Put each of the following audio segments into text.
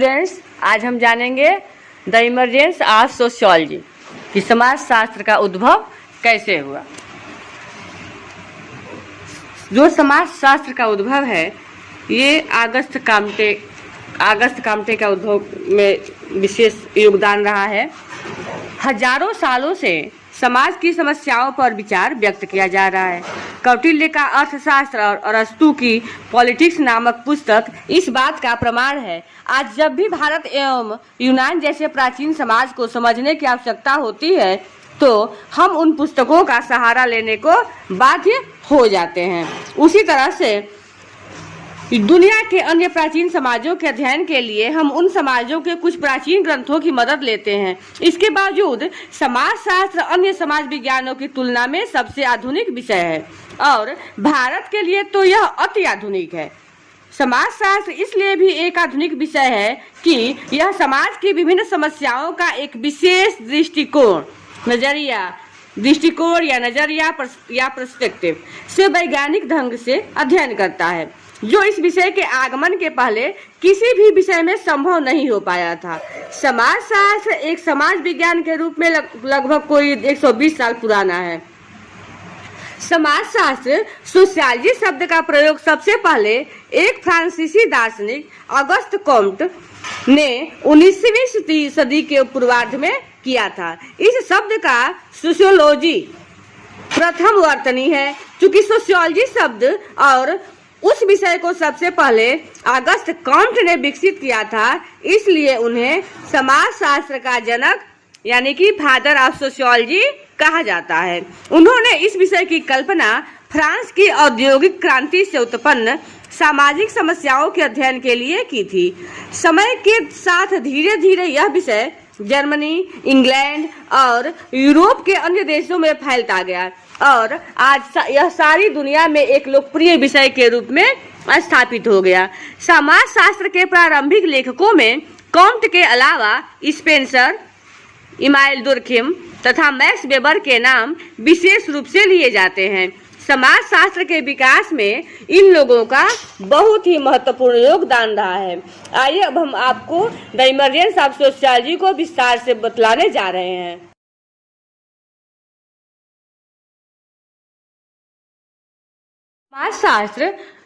Students, आज हम जानेंगे द इमरजेंस ऑफ सोशियोलॉजी कि समाज शास्त्र का उद्भव कैसे हुआ। जो समाज शास्त्र का उद्भव है ये अगस्त काम्टे का उद्भव में विशेष योगदान रहा है। हजारों सालों से समाज की समस्याओं पर विचार व्यक्त किया जा रहा है। कौटिल्य का अर्थशास्त्र और अरस्तु की पॉलिटिक्स नामक पुस्तक इस बात का प्रमाण है। आज जब भी भारत एवं यूनान जैसे प्राचीन समाज को समझने की आवश्यकता होती है तो हम उन पुस्तकों का सहारा लेने को बाध्य हो जाते हैं। उसी तरह से दुनिया के अन्य प्राचीन समाजों के अध्ययन के लिए हम उन समाजों के कुछ प्राचीन ग्रंथों की मदद लेते हैं। इसके बावजूद समाजशास्त्र अन्य समाज विज्ञानों की तुलना में सबसे आधुनिक विषय है और भारत के लिए तो यह अति आधुनिक है। समाजशास्त्र इसलिए भी एक आधुनिक विषय है कि यह समाज की विभिन्न समस्याओं का एक विशेष नजरिया या पर्सपेक्टिव से वैज्ञानिक ढंग से अध्ययन करता है, जो इस विषय के आगमन के पहले किसी भी विषय में संभव नहीं हो पाया था। समाजशास्त्र एक समाज विज्ञान के रूप में लगभग कोई 120 साल पुराना है। समाजशास्त्र सोशियोलॉजी शब्द का प्रयोग सबसे पहले एक फ्रांसीसी दार्शनिक अगस्त कॉम्ट ने 19वीं सदी के पूर्वार्ध में किया था। इस शब्द का सोशियोलॉजी प्रथम वर्तनी है। चूंकि सोशियोलॉजी शब्द और उस विषय को सबसे पहले अगस्त कॉम्ट ने विकसित किया था, इसलिए उन्हें समाजशास्त्र का जनक यानी कि फादर ऑफ सोशियोलॉजी कहा जाता है। उन्होंने इस विषय की कल्पना फ्रांस की औद्योगिक क्रांति से उत्पन्न सामाजिक समस्याओं के अध्ययन के लिए की थी। समय के साथ धीरे धीरे यह विषय जर्मनी, इंग्लैंड और यूरोप के अन्य देशों में फैलता गया और आज यह सारी दुनिया में एक लोकप्रिय विषय के रूप में स्थापित हो गया। समाजशास्त्र के प्रारंभिक लेखकों में कॉम्ट के अलावा स्पेंसर, इमानुएल दुर्खिम तथा मैक्स वेबर के नाम विशेष रूप से लिए जाते हैं। समाजशास्त्र के विकास में इन लोगों का बहुत ही महत्वपूर्ण योगदान रहा है। आइए अब हम आपको द इमरजेंस ऑफ सोशियोलॉजी को विस्तार से बतलाने जा रहे हैं।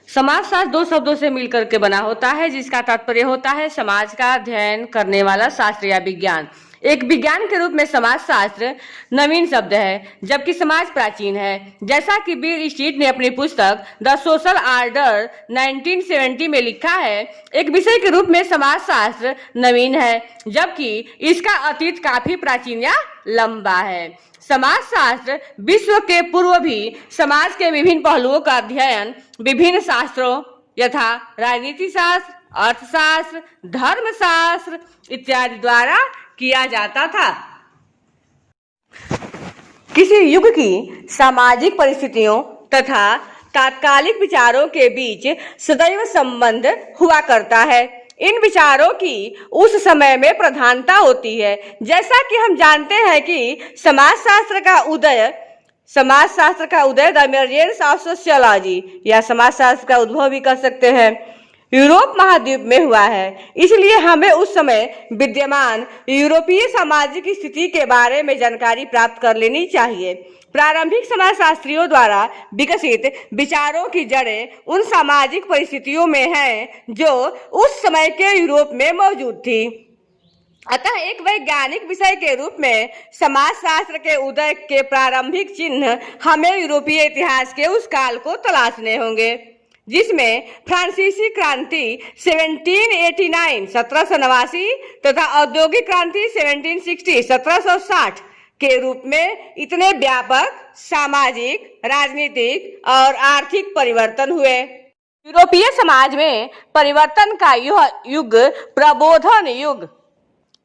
समाजशास्त्र दो शब्दों से मिलकर के बना होता है, जिसका तात्पर्य होता है समाज का अध्ययन करने वाला शास्त्र या विज्ञान। एक विज्ञान के रूप में समाजशास्त्र नवीन शब्द है, जबकि समाज प्राचीन है। जैसा कि बिल स्ट्रीट ने अपनी पुस्तक द सोशल ऑर्डर 1970 में लिखा है, एक विषय के रूप में समाजशास्त्र नवीन है, जबकि इसका अतीत काफी प्राचीन या लंबा है। समाजशास्त्र विश्व के पूर्व भी समाज के विभिन्न पहलुओं का अध्ययन विभिन्न शास्त्रों यथा राजनीति शास्त्र, अर्थशास्त्र, धर्मशास्त्र इत्यादि द्वारा किया जाता था। किसी युग की सामाजिक परिस्थितियों तथा तात्कालिक विचारों के बीच सदैव संबंध हुआ करता है। इन विचारों की उस समय में प्रधानता होती है। जैसा कि हम जानते हैं कि समाजशास्त्र का उदय द इमरजेंस ऑफ सोशियोलॉजी या समाजशास्त्र का उद्भव भी कर सकते हैं, यूरोप महाद्वीप में हुआ है। इसलिए हमें उस समय विद्यमान यूरोपीय सामाजिक स्थिति के बारे में जानकारी प्राप्त कर लेनी चाहिए। प्रारंभिक समाजशास्त्रियों द्वारा विकसित विचारों की जड़ें उन सामाजिक परिस्थितियों में हैं जो उस समय के यूरोप में मौजूद थी। अतः एक वैज्ञानिक विषय के रूप में समाजशास्त्र के उदय के प्रारंभिक चिन्ह हमें यूरोपीय इतिहास के उस काल को तलाशने होंगे, जिसमें फ्रांसीसी क्रांति 1789 तथा औद्योगिक क्रांति 1760 के रूप में इतने व्यापक सामाजिक, राजनीतिक और आर्थिक परिवर्तन हुए। यूरोपीय समाज में परिवर्तन का यह युग प्रबोधन युग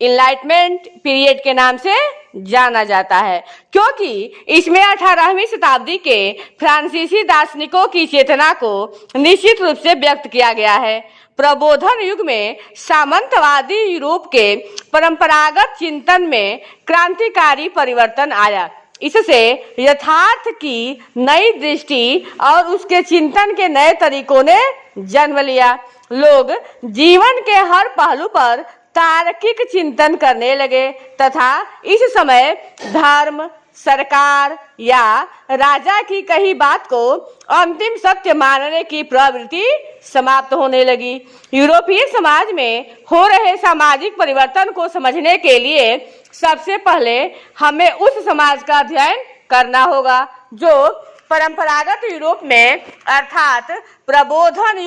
इनलाइटमेंट पीरियड के नाम से जाना जाता है, क्योंकि इसमें 18वीं शताब्दी के फ्रांसीसी दार्शनिकों की चेतना को निश्चित रूप से व्यक्त किया गया है। प्रबोधन युग में सामंतवादी यूरोप के परंपरागत चिंतन में क्रांतिकारी परिवर्तन आया। इससे यथार्थ की नई दृष्टि और उसके चिंतन के नए तरीकों ने जन्म लिया। लोग जीवन के हर पहलू पर तार्किक चिंतन करने लगे तथा इस समय धर्म, सरकार या राजा की कही बात को अंतिम सत्य मानने की प्रवृत्ति समाप्त होने लगी। यूरोपीय समाज में हो रहे सामाजिक परिवर्तन को समझने के लिए सबसे पहले हमें उस समाज का अध्ययन करना होगा जो परंपरागत यूरोप में अर्थात प्रबोधन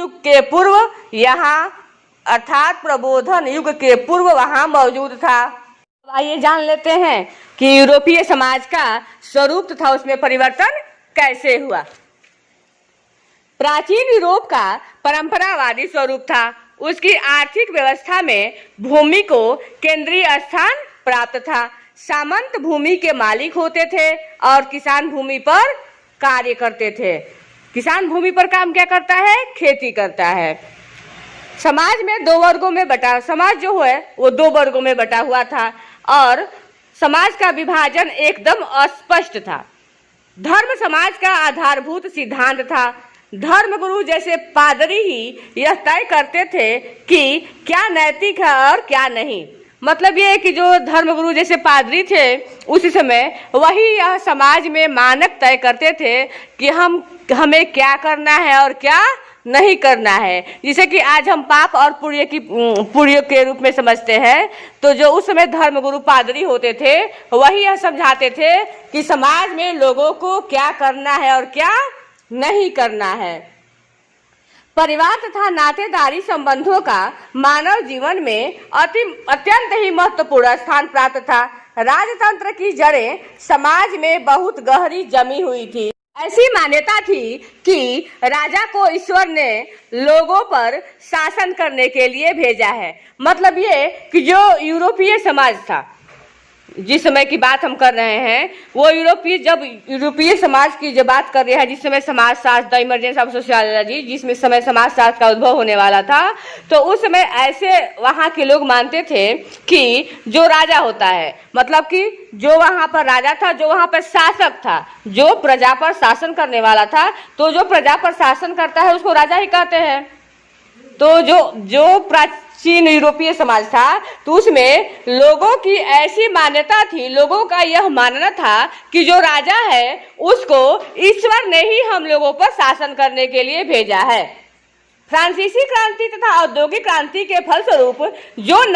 युग के पूर्व वहां मौजूद था। आइए जान लेते हैं कि यूरोपीय समाज का स्वरूप तथा उसमें परिवर्तन कैसे हुआ। प्राचीन यूरोप का परंपरावादी स्वरूप था। उसकी आर्थिक व्यवस्था में भूमि को केंद्रीय स्थान प्राप्त था। सामंत भूमि के मालिक होते थे और किसान भूमि पर कार्य करते थे। किसान भूमि पर काम क्या करता है? खेती करता है। समाज में समाज जो है वो 2 वर्गों में बटा हुआ था और समाज का विभाजन एकदम अस्पष्ट था। धर्म समाज का आधारभूत सिद्धांत था। धर्मगुरु जैसे पादरी ही यह तय करते थे कि क्या नैतिक है और क्या नहीं। मतलब ये है कि जो धर्मगुरु जैसे पादरी थे उस समय वही यह समाज में मानक तय करते थे कि हमें क्या करना है और क्या नहीं करना है। जिसे कि आज हम पाप और पुण्य के रूप में समझते हैं, तो जो उस समय धर्मगुरु पादरी होते थे वही यह समझाते थे कि समाज में लोगों को क्या करना है और क्या नहीं करना है। परिवार तथा नातेदारी संबंधों का मानव जीवन में अत्यंत ही महत्वपूर्ण स्थान प्राप्त था। राजतंत्र की जड़ें समाज में बहुत गहरी जमी हुई थी। ऐसी मान्यता थी कि राजा को ईश्वर ने लोगों पर शासन करने के लिए भेजा है। मतलब ये कि जो यूरोपीय समाज था, जिस समय की बात हम कर रहे हैं, वो यूरोपीय समाज की जो बात कर रहे हैं, जिस समय समाजशास्त्र द इमरजेंस ऑफ सोशियोलॉजी, जिसमें समय समाजशास्त्र का उद्भव होने वाला था, तो उस समय ऐसे वहाँ के लोग मानते थे कि जो राजा होता है, मतलब कि जो वहाँ पर राजा था, जो वहाँ पर शासक था, जो प्रजा पर शासन करने वाला था, तो जो प्रजा पर शासन करता है उसको राजा ही कहते हैं। तो जो प्राचीन यूरोपीय समाज था, तो उसमें लोगों की ऐसी मान्यता थी, लोगों का यह मानना था कि जो राजा है उसको ईश्वर ने ही हम लोगों पर शासन करने के लिए भेजा है। फ्रांसीसी क्रांति तथा औद्योगिक क्रांति के फलस्वरूप जो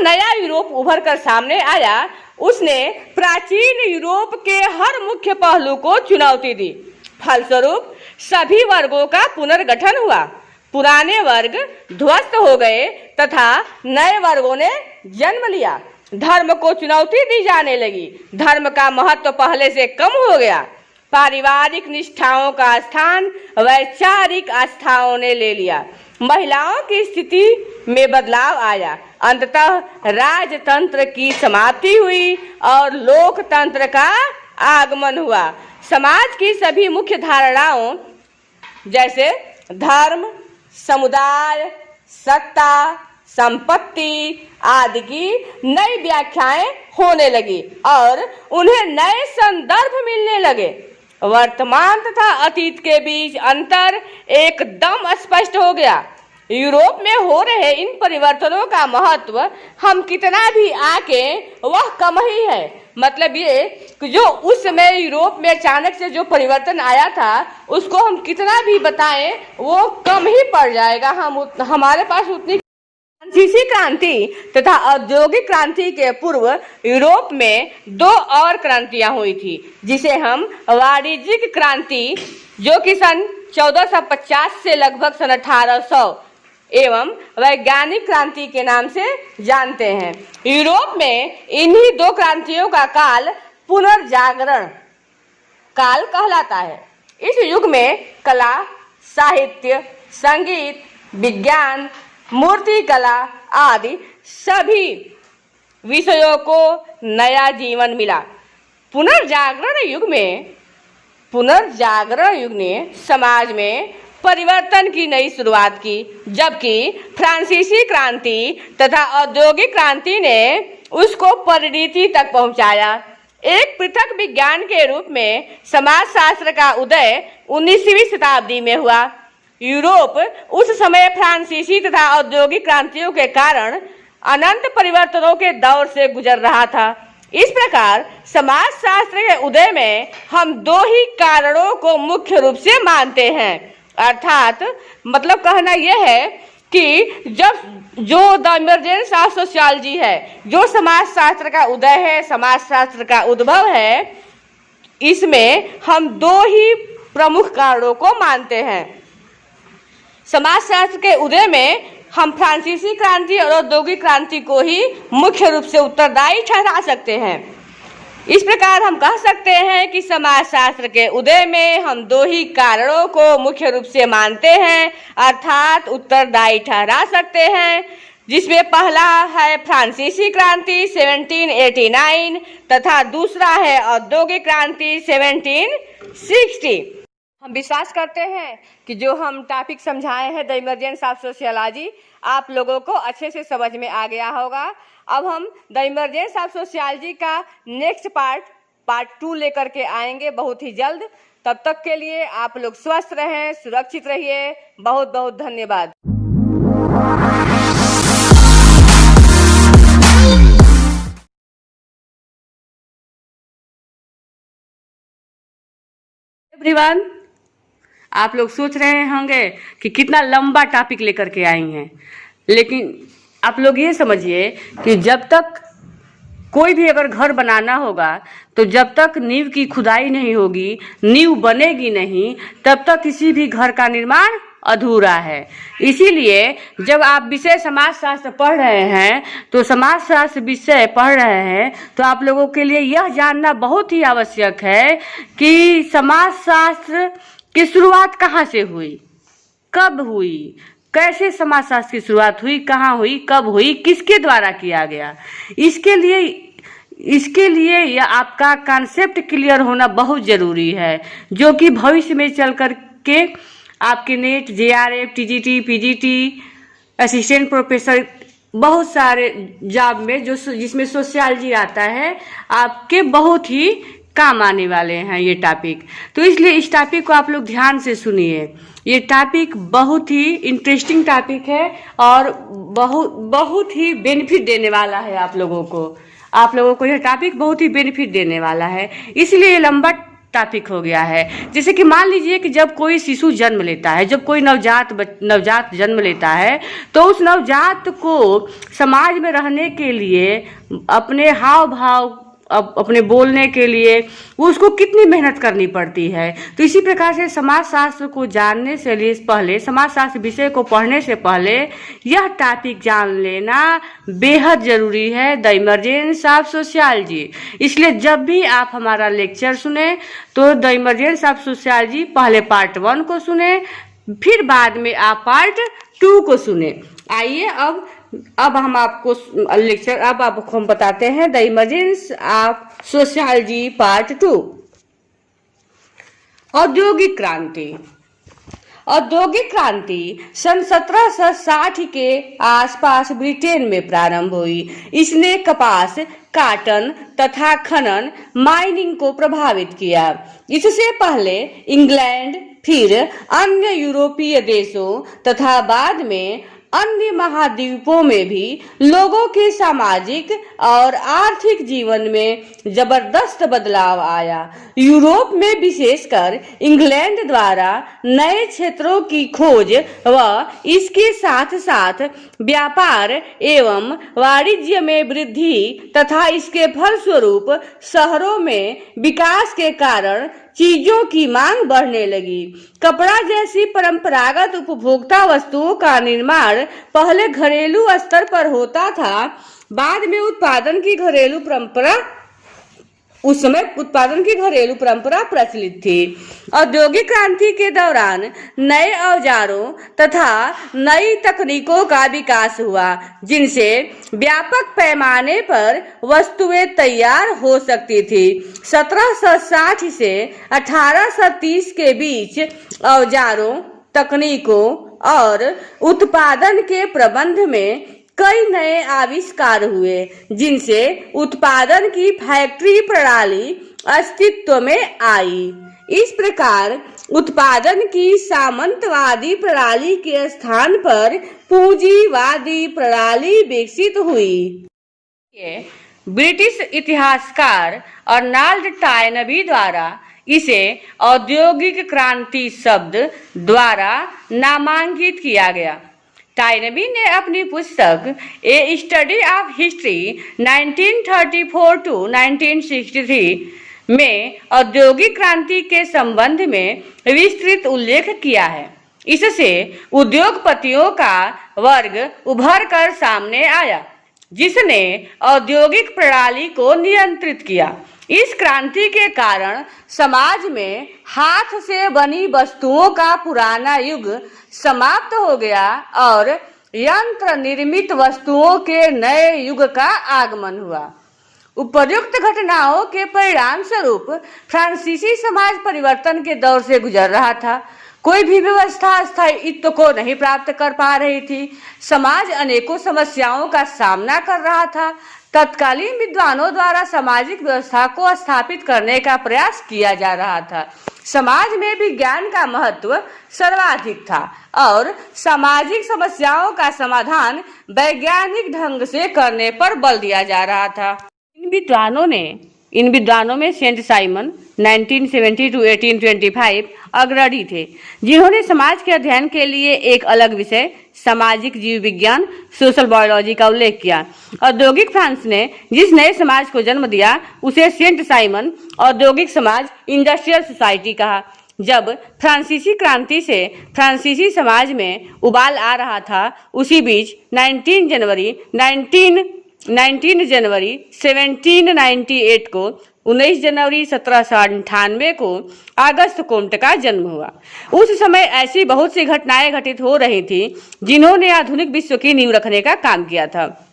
नया यूरोप उभर कर सामने आया, उसने प्राचीन यूरोप के हर मुख्य पहलू को चुनौती दी। फलस्वरूप सभी वर्गों का पुनर्गठन हुआ। पुराने वर्ग ध्वस्त हो गए तथा नए वर्गों ने जन्म लिया। धर्म को चुनौती दी जाने लगी। धर्म का महत्व पहले से कम हो गया। पारिवारिक निष्ठाओं का स्थान वैचारिक आस्थाओं ने ले लिया। महिलाओं की स्थिति में बदलाव आया। अंततः राजतंत्र की समाप्ति हुई और लोकतंत्र का आगमन हुआ। समाज की सभी मुख्य धारणाओं जैसे धर्म, समुदाय, सत्ता, संपत्ति आदि की नई व्याख्याएं होने लगी और उन्हें नए संदर्भ मिलने लगे। वर्तमान तथा अतीत के बीच अंतर एकदम स्पष्ट हो गया। यूरोप में हो रहे इन परिवर्तनों का महत्व हम कितना भी आके वह कम ही है। मतलब ये कि जो उस समय यूरोप में अचानक से जो परिवर्तन आया था उसको हम कितना भी बताएं वो कम ही पड़ जाएगा। हमारे पास उतनी फ्रांसीसी क्रांति तथा औद्योगिक क्रांति के पूर्व यूरोप में 2 और क्रांतियां हुई थी, जिसे हम वाणिज्यिक क्रांति जो कि सन 1450 से लगभग सन 1800 एवं वैज्ञानिक क्रांति के नाम से जानते हैं। यूरोप में इन्हीं 2 क्रांतियों का काल पुनर्जागरण काल कहलाता है। इस युग में कला, साहित्य, संगीत, विज्ञान, मूर्तिकला आदि सभी विषयों को नया जीवन मिला। पुनर्जागरण युग ने समाज में परिवर्तन की नई शुरुआत की, जबकि फ्रांसीसी क्रांति तथा औद्योगिक क्रांति ने उसको परिणति तक पहुंचाया। एक पृथक विज्ञान के रूप में समाजशास्त्र का उदय 19वीं शताब्दी में हुआ। यूरोप उस समय फ्रांसीसी तथा औद्योगिक क्रांतियों के कारण अनंत परिवर्तनों के दौर से गुजर रहा था। इस प्रकार समाजशास्त्र के उदय में हम दो ही कारणों को मुख्य रूप से मानते हैं, अर्थात मतलब कहना यह है कि जब जो द इमरजेंस ऑफ सोशियोलॉजी है, जो समाजशास्त्र का उदय है, समाजशास्त्र का उद्भव है, इसमें हम दो ही प्रमुख कारणों को मानते हैं। समाजशास्त्र के उदय में हम फ्रांसीसी क्रांति और औद्योगिक क्रांति को ही मुख्य रूप से उत्तरदायी ठहरा सकते हैं। इस प्रकार हम कह सकते हैं कि समाजशास्त्र के उदय में हम दो ही कारणों को मुख्य रूप से मानते हैं, अर्थात उत्तरदायी ठहरा सकते हैं, जिसमें पहला है फ्रांसीसी क्रांति 1789 तथा दूसरा है औद्योगिक क्रांति 1760। हम विश्वास करते हैं कि जो हम टॉपिक समझाए हैं द इमरजेंस ऑफ सोशियोलॉजी आप लोगों को अच्छे से समझ में आ गया होगा। अब हम द इमरजेंस ऑफ सोशियोलॉजी का नेक्स्ट पार्ट 2 लेकर के आएंगे बहुत ही जल्द। तब तक के लिए आप लोग स्वस्थ रहें, सुरक्षित रहिए। बहुत बहुत धन्यवाद। एवरीवन, आप लोग सोच रहे होंगे कि कितना लंबा टॉपिक लेकर के आई हैं, लेकिन आप लोग ये समझिए कि जब तक कोई भी अगर घर बनाना होगा तो जब तक नींव की खुदाई नहीं होगी, नींव बनेगी नहीं, तब तक किसी भी घर का निर्माण अधूरा है। इसीलिए जब आप विषय समाजशास्त्र पढ़ रहे हैं तो समाजशास्त्र विषय पढ़ रहे हैं तो आप लोगों के लिए यह जानना बहुत ही आवश्यक है कि समाजशास्त्र की शुरुआत कहाँ से हुई, कब हुई, कैसे समाजशास्त्र की शुरुआत हुई, कहाँ हुई, कब हुई, किसके द्वारा किया गया। इसके लिए यह आपका कॉन्सेप्ट क्लियर होना बहुत ज़रूरी है, जो कि भविष्य में चल कर के आपके net, JRF, TGT, PGT, assistant professor, बहुत सारे जॉब में जिसमें सोशियोलॉजी आता है, आपके बहुत ही काम आने वाले हैं ये टॉपिक। तो इसलिए इस टॉपिक को आप लोग ध्यान से सुनिए। ये टॉपिक बहुत ही इंटरेस्टिंग टॉपिक है और बहुत ही बेनिफिट देने वाला है आप लोगों को यह टॉपिक बहुत ही बेनिफिट देने वाला है। इसलिए लंबा टॉपिक हो गया है। जैसे कि मान लीजिए कि जब कोई शिशु जन्म लेता है, जब कोई नवजात जन्म लेता है, तो उस नवजात को समाज में रहने के लिए, अपने हाव भाव, अपने बोलने के लिए उसको कितनी मेहनत करनी पड़ती है। तो इसी प्रकार से समाजशास्त्र को जानने से पहले, समाजशास्त्र विषय को पढ़ने से पहले यह टॉपिक जान लेना बेहद ज़रूरी है, द इमरजेंस ऑफ सोशियोलॉजी। इसलिए जब भी आप हमारा लेक्चर सुने तो द इमरजेंस ऑफ सोशियोलॉजी पहले पार्ट 1 को सुने, फिर बाद में आप पार्ट 2 को सुने। आइए अब हम आपको लेक्चर, अब आपको हम बताते हैं the emergence of sociology part 2। औद्योगिक क्रांति। औद्योगिक क्रांति सन 1760 के आसपास ब्रिटेन में प्रारंभ हुई। इसने कपास, काटन तथा खनन, माइनिंग को प्रभावित किया। इससे पहले इंग्लैंड, फिर अन्य यूरोपीय देशों तथा बाद में अन्य महाद्वीपों में भी लोगों के सामाजिक और आर्थिक जीवन में जबरदस्त बदलाव आया। यूरोप में विशेषकर इंग्लैंड द्वारा नए क्षेत्रों की खोज व इसके साथ साथ व्यापार एवं वाणिज्य में वृद्धि तथा इसके फलस्वरूप शहरों में विकास के कारण चीजों की मांग बढ़ने लगी। कपड़ा जैसी परंपरागत उपभोक्ता वस्तुओं का निर्माण पहले घरेलू स्तर पर होता था, बाद में उस समय उत्पादन की घरेलू परंपरा प्रचलित थी। औद्योगिक क्रांति के दौरान नए औजारों तथा नई तकनीकों का विकास हुआ, जिनसे व्यापक पैमाने पर वस्तुएं तैयार हो सकती थी। 1760 से 1830 के बीच औजारों, तकनीकों और उत्पादन के प्रबंध में कई नए आविष्कार हुए जिनसे उत्पादन की फैक्ट्री प्रणाली अस्तित्व में आई। इस प्रकार उत्पादन की सामंतवादी प्रणाली के स्थान पर पूंजीवादी प्रणाली विकसित हुई। ब्रिटिश इतिहासकार अर्नाल्ड टॉयनबी द्वारा इसे औद्योगिक क्रांति शब्द द्वारा नामांकित किया गया। टॉयनबी ने अपनी पुस्तक ए स्टडी ऑफ हिस्ट्री 1934 to 1963 में औद्योगिक क्रांति के संबंध में विस्तृत उल्लेख किया है। इससे उद्योगपतियों का वर्ग उभर कर सामने आया जिसने औद्योगिक प्रणाली को नियंत्रित किया। इस क्रांति के कारण समाज में हाथ से बनी वस्तुओं का पुराना युग समाप्त हो गया और यंत्र निर्मित वस्तुओं के नए युग का आगमन हुआ। उपर्युक्त घटनाओं के परिणाम स्वरूप फ्रांसीसी समाज परिवर्तन के दौर से गुजर रहा था। कोई भी व्यवस्था स्थायित्व को नहीं प्राप्त कर पा रही थी। समाज अनेकों समस्याओं का सामना कर रहा था। तत्कालीन विद्वानों द्वारा सामाजिक व्यवस्था को स्थापित करने का प्रयास किया जा रहा था। समाज में विज्ञान का महत्व सर्वाधिक था और सामाजिक समस्याओं का समाधान वैज्ञानिक ढंग से करने पर बल दिया जा रहा था। इन विद्वानों में सेंट साइमन 1970 to 1825 अग्रणी थे, जिन्होंने समाज के अध्ययन के लिए एक अलग विषय सामाजिक जीव विज्ञान सोशल बायोलॉजी का उल्लेख किया। औद्योगिक फ्रांस ने जिस नए समाज को जन्म दिया उसे सेंट साइमन औद्योगिक समाज इंडस्ट्रियल सोसाइटी कहा। जब फ्रांसीसी क्रांति से फ्रांसीसी समाज में उबाल आ रहा था, उसी बीच 19 जनवरी 1798 को 19 जनवरी 1798 को अगस्त कोम्ट का जन्म हुआ। उस समय ऐसी बहुत सी घटनाएं घटित हो रही थी जिन्होंने आधुनिक विश्व की नींव रखने का काम किया था।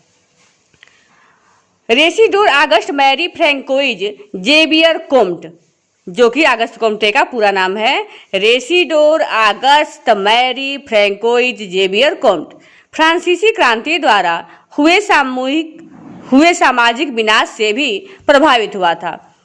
रेसिडोर अगस्त मैरी फ्रैंकोइज जेवियर कोम्ट, जो कि अगस्त कोम्टे का पूरा नाम है, रेसिडोर अगस्त मैरी फ्रैंकोइज जेवियर कोम्ट, फ्रांसीसी क्रांति द्वारा हुए सामाजिक विनाश से भी प्रभावित हुआ था।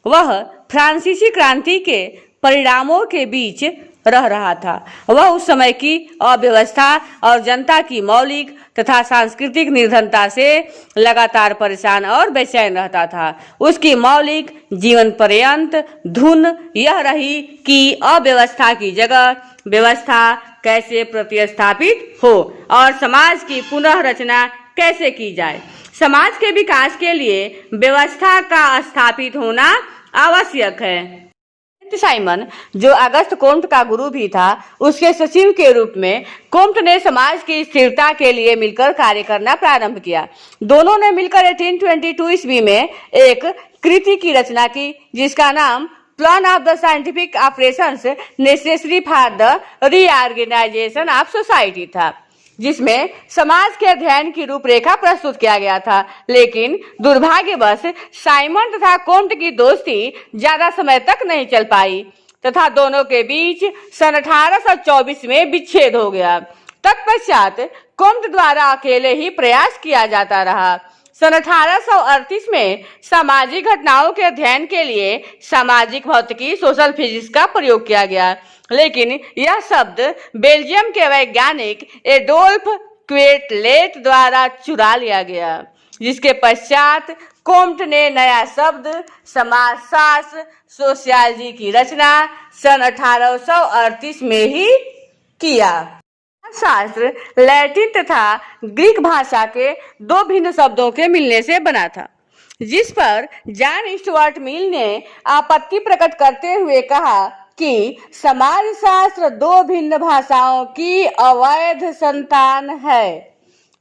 वह फ्रांसीसी क्रांति के परिणामों के बीच रह रहा था। वह उस समय की अव्यवस्था और जनता की मौलिक तथा सांस्कृतिक निर्धनता से लगातार परेशान और बेचैन रहता था। उसकी मौलिक जीवन पर्यंत धुन यह रही कि अव्यवस्था की जगह व्यवस्था कैसे प्रतिस्थापित हो और समाज की पुनः रचना कैसे की जाए। समाज के विकास के लिए व्यवस्था का स्थापित होना आवश्यक है। साइमन, जो अगस्त कोम्ट का गुरु भी था, उसके सचिव के रूप में कोम्ट ने समाज की स्थिरता के लिए मिलकर कार्य करना प्रारंभ किया। दोनों ने मिलकर 1822 ईस्वी में एक कृति की रचना की जिसका नाम plan of the scientific operations necessary for the reorganisation of society था, जिसमें समाज के अध्ययन की रूपरेखा प्रस्तुत किया गया था। लेकिन दुर्भाग्यवश साइमन तथा कोम्ट की दोस्ती ज्यादा समय तक नहीं चल पाई तथा दोनों के बीच सन 1824 में विच्छेद हो गया। तत्पश्चात कोम्ट द्वारा अकेले ही प्रयास किया जाता रहा। सन 1838 में सामाजिक घटनाओं के अध्ययन के लिए सामाजिक भौतिकी सोशल फिजिक्स का प्रयोग किया गया, लेकिन यह शब्द बेल्जियम के वैज्ञानिक एडोल्फ क्वेटलेट द्वारा चुरा लिया गया, जिसके पश्चात कोम्ट ने नया शब्द समाजशास्त्र सोशियोलॉजी की रचना सन 1838 में ही किया। शास्त्र लैटिन तथा ग्रीक भाषा के दो भिन्न शब्दों के मिलने से बना था, जिस पर जॉन स्टुअर्ट मिल ने आपत्ति प्रकट करते हुए कहा कि समाजशास्त्र दो भिन्न भाषाओं की अवैध संतान है।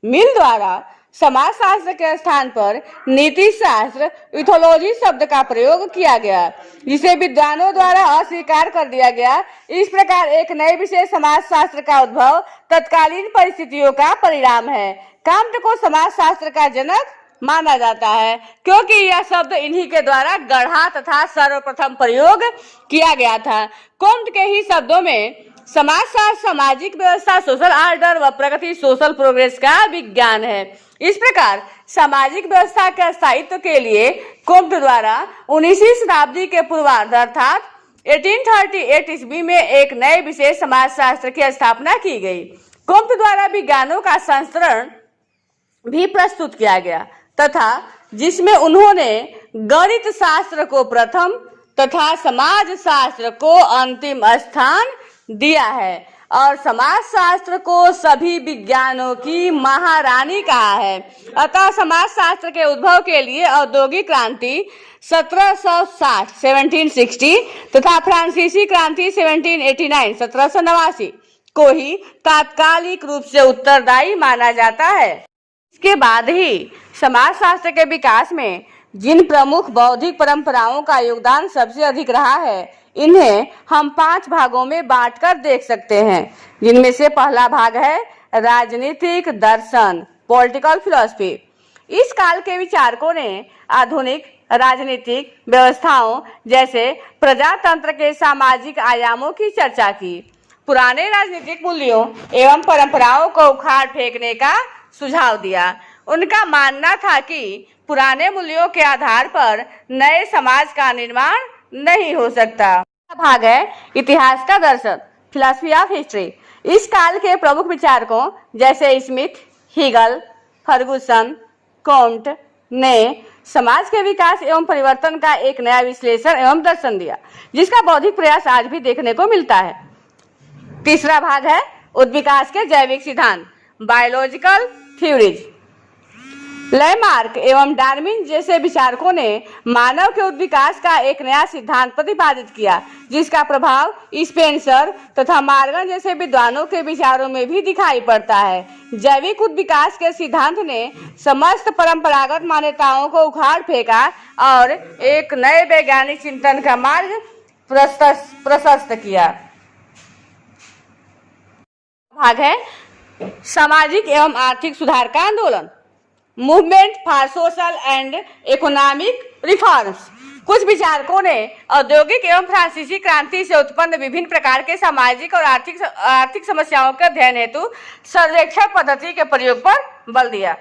मिल द्वारा समाजशास्त्र के स्थान पर नीति शास्त्र इथोलॉजी शब्द का प्रयोग किया गया, जिसे विद्वानों द्वारा अस्वीकार कर दिया गया। इस प्रकार एक नए विषय समाजशास्त्र का उद्भव तत्कालीन परिस्थितियों का परिणाम है। कांट को समाजशास्त्र का जनक माना जाता है क्योंकि यह शब्द इन्हीं के द्वारा गढ़ा तथा सर्वप्रथम प्रयोग किया गया था। कोम्ट के ही शब्दों में समाजशास्त्र सामाजिक व्यवस्था सोशल ऑर्डर व प्रगति सोशल प्रोग्रेस का विज्ञान है। इस प्रकार सामाजिक व्यवस्था के स्थायित्व के लिए कोम्ट द्वारा 19वीं शताब्दी के पूर्वार्ध अर्थात 1838 ईस्वी में एक नए विशेष समाजशास्त्र की स्थापना की गई। कोम्ट द्वारा विज्ञानों का संस्करण भी प्रस्तुत किया गया तथा जिसमें उन्होंने गणित शास्त्र को प्रथम तथा समाज शास्त्र को अंतिम स्थान दिया है और समाजशास्त्र को सभी विज्ञानों की महारानी कहा है। अतः समाजशास्त्र के उद्भव के लिए औद्योगिक क्रांति 1760 तथा फ्रांसीसी क्रांति 1789 को ही तात्कालिक रूप से उत्तरदायी माना जाता है। इसके बाद ही समाजशास्त्र के विकास में जिन प्रमुख बौद्धिक परंपराओं का योगदान सबसे अधिक रहा है, इन्हें हम 5 भागों में बांटकर देख सकते हैं, जिनमें से पहला भाग है राजनीतिक दर्शन, पॉलिटिकल फिलॉसफी। इस काल के विचारकों ने आधुनिक राजनीतिक व्यवस्थाओं जैसे प्रजातंत्र के सामाजिक आयामों की चर्चा की। पुराने राजनीतिक मूल्यों एवं परंपराओं को उखाड़ फेंकने का सुझाव दिया। उनका मानना था कि पुराने मूल्यों के आधार पर नए समाज का निर्माण नहीं हो सकता। भाग है इतिहास का दर्शन, फिलॉसफी ऑफ हिस्ट्री। इस काल के प्रमुख विचारकों जैसे स्मिथ, हीगल, फर्गुसन, कोम्ट ने समाज के विकास एवं परिवर्तन का एक नया विश्लेषण एवं दर्शन दिया, जिसका बौद्धिक प्रयास आज भी देखने को मिलता है। तीसरा भाग है उद्विकास के जैविक सिद्धांत, बायोलॉजिकल थ्योरीज। लेमार्क एवं डार्विन जैसे विचारकों ने मानव के उद्विकास का एक नया सिद्धांत प्रतिपादित किया, जिसका प्रभाव स्पेंसर तथा मॉर्गन जैसे विद्वानों के विचारों में भी दिखाई पड़ता है। जैविक उद्विकास के सिद्धांत ने समस्त परंपरागत मान्यताओं को उखाड़ फेंका और एक नए वैज्ञानिक चिंतन का मार्ग प्रशस्त किया। भाग है सामाजिक एवं आर्थिक सुधार का आंदोलन, movement for social and economic reforms. कुछ विचारकों ने औद्योगिक एवं फ्रांसीसी क्रांति से उत्पन्न विभिन्न प्रकार के सामाजिक और आर्थिक समस्याओं के अध्ययन हेतु सर्वेक्षण पद्धति के प्रयोग पर बल दिया।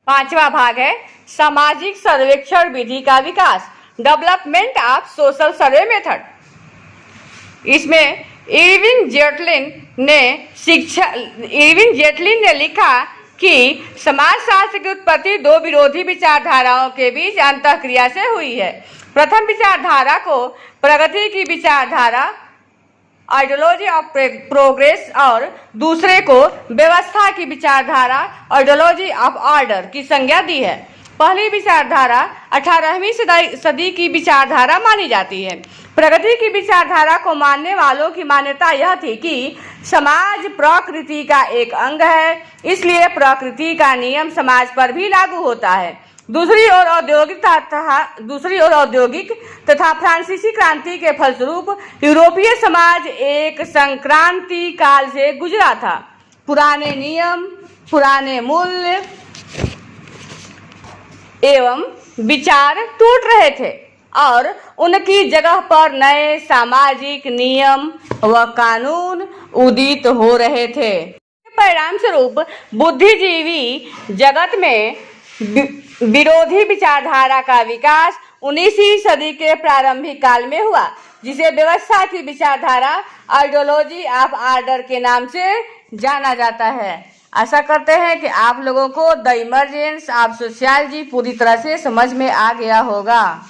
5वां भाग है सामाजिक सर्वेक्षण विधि का विकास, development of social survey method. इसमें इरविन जेटलिन ने लिखा कि समाजशास्त्र की उत्पत्ति 2 विरोधी विचारधाराओं के बीच अंतःक्रिया से हुई है। प्रथम विचारधारा को प्रगति की विचारधारा, आइडियोलॉजी ऑफ प्रोग्रेस, और दूसरे को व्यवस्था की विचारधारा, आइडियोलॉजी ऑफ ऑर्डर की संज्ञा दी है। पहली विचारधारा 18वीं सदी की विचारधारा मानी जाती है। प्रगति की विचारधारा को मानने वालों की मान्यता यह थी कि समाज प्रकृति का एक अंग है, इसलिए प्रकृति का नियम समाज पर भी लागू होता है। दूसरी ओर औद्योगिक तथा फ्रांसीसी क्रांति के फलस्वरूप यूरोपीय समाज एक संक्रांति काल से गुजरा था। पुराने नियम, पुराने मूल्य एवं विचार टूट रहे थे और उनकी जगह पर नए सामाजिक नियम व कानून उदित हो रहे थे। परिणाम स्वरूप बुद्धिजीवी जगत में विरोधी विचारधारा का विकास 19वीं सदी के प्रारंभिक काल में हुआ, जिसे व्यवस्था की विचारधारा, आइडियोलॉजी ऑफ ऑर्डर के नाम से जाना जाता है। आशा करते हैं कि आप लोगों को द इमर्जेंस ऑफ सोशियोलॉजी पूरी तरह से समझ में आ गया होगा।